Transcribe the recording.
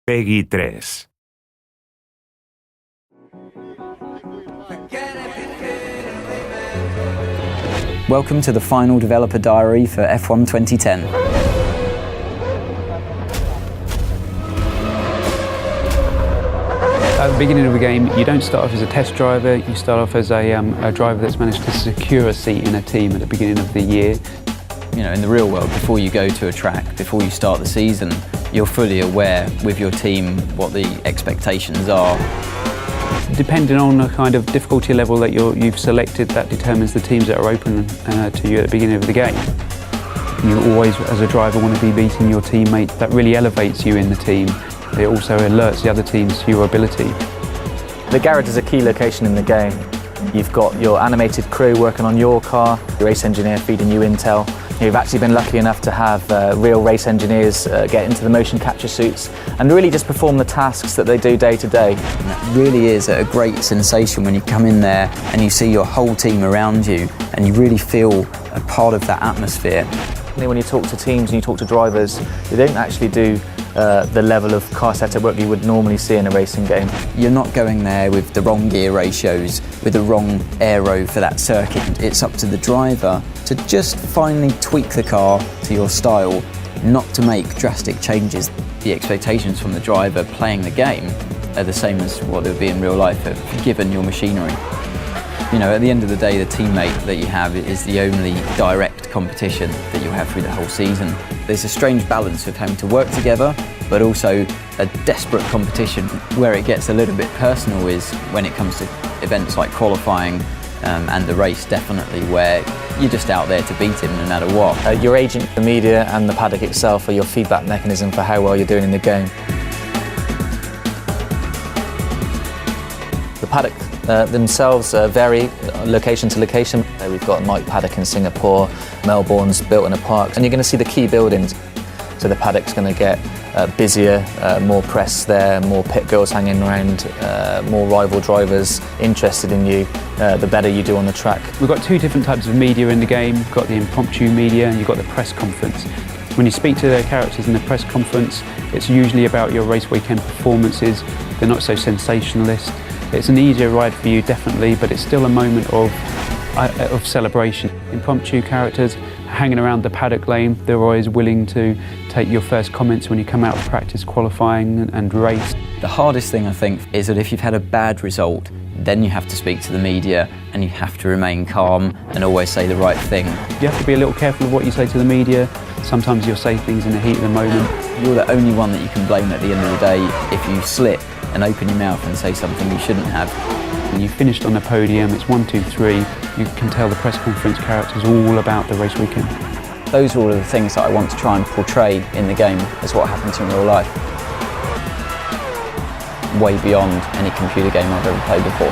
Peggy 3. Welcome to the final developer diary for F1 2010. At the beginning of the game, you don't start off as a test driver, you start off as a driver that's managed to secure a seat in a team at the beginning of the year. You know, in the real world, before you go to a track, before you start the season, you're fully aware with your team what the expectations are. Depending on the kind of difficulty level that you've selected, that determines the teams that are open to you at the beginning of the game. You always, as a driver, want to be beating your teammate. That really elevates you in the team. It also alerts the other teams to your ability. The garage is a key location in the game. You've got your animated crew working on your car, your race engineer feeding you intel. You've actually been lucky enough to have real race engineers get into the motion capture suits and really just perform the tasks that they do day to day. And it really is a great sensation when you come in there and you see your whole team around you and you really feel a part of that atmosphere. When you talk to teams and you talk to drivers, they don't actually do the level of car setup work you would normally see in a racing game. You're not going there with the wrong gear ratios, with the wrong aero for that circuit. It's up to the driver to just finally tweak the car to your style, not to make drastic changes. The expectations from the driver playing the game are the same as what it would be in real life, given your machinery. You know, at the end of the day, the teammate that you have is the only direct competition that you'll have through the whole season. There's a strange balance of having to work together, but also a desperate competition. Where it gets a little bit personal is when it comes to events like qualifying and the race, definitely, where you're just out there to beat him no matter what. Your agent, the media and the paddock itself are your feedback mechanism for how well you're doing in the game. The paddock themselves vary location to location. We've got Mike Paddock in Singapore, Melbourne's built in a park, and you're going to see the key buildings. So the paddock's going to get busier, more press there, more pit girls hanging around, more rival drivers interested in you, the better you do on the track. We've got two different types of media in the game. You've got the impromptu media and you've got the press conference. When you speak to the characters in the press conference, it's usually about your race weekend performances. They're not so sensationalist. It's an easier ride for you, definitely, but it's still a moment of celebration. Impromptu characters hanging around the paddock lane, they're always willing to take your first comments when you come out of practice qualifying and race. The hardest thing, I think, is that if you've had a bad result, then you have to speak to the media and you have to remain calm and always say the right thing. You have to be a little careful of what you say to the media. Sometimes you'll say things in the heat of the moment. You're the only one that you can blame at the end of the day if you slip and open your mouth and say something you shouldn't have. When you finished on the podium, it's 1, 2, 3. You can tell the press conference characters all about the race weekend. Those are all of the things that I want to try and portray in the game as what happens in real life. Way beyond any computer game I've ever played before.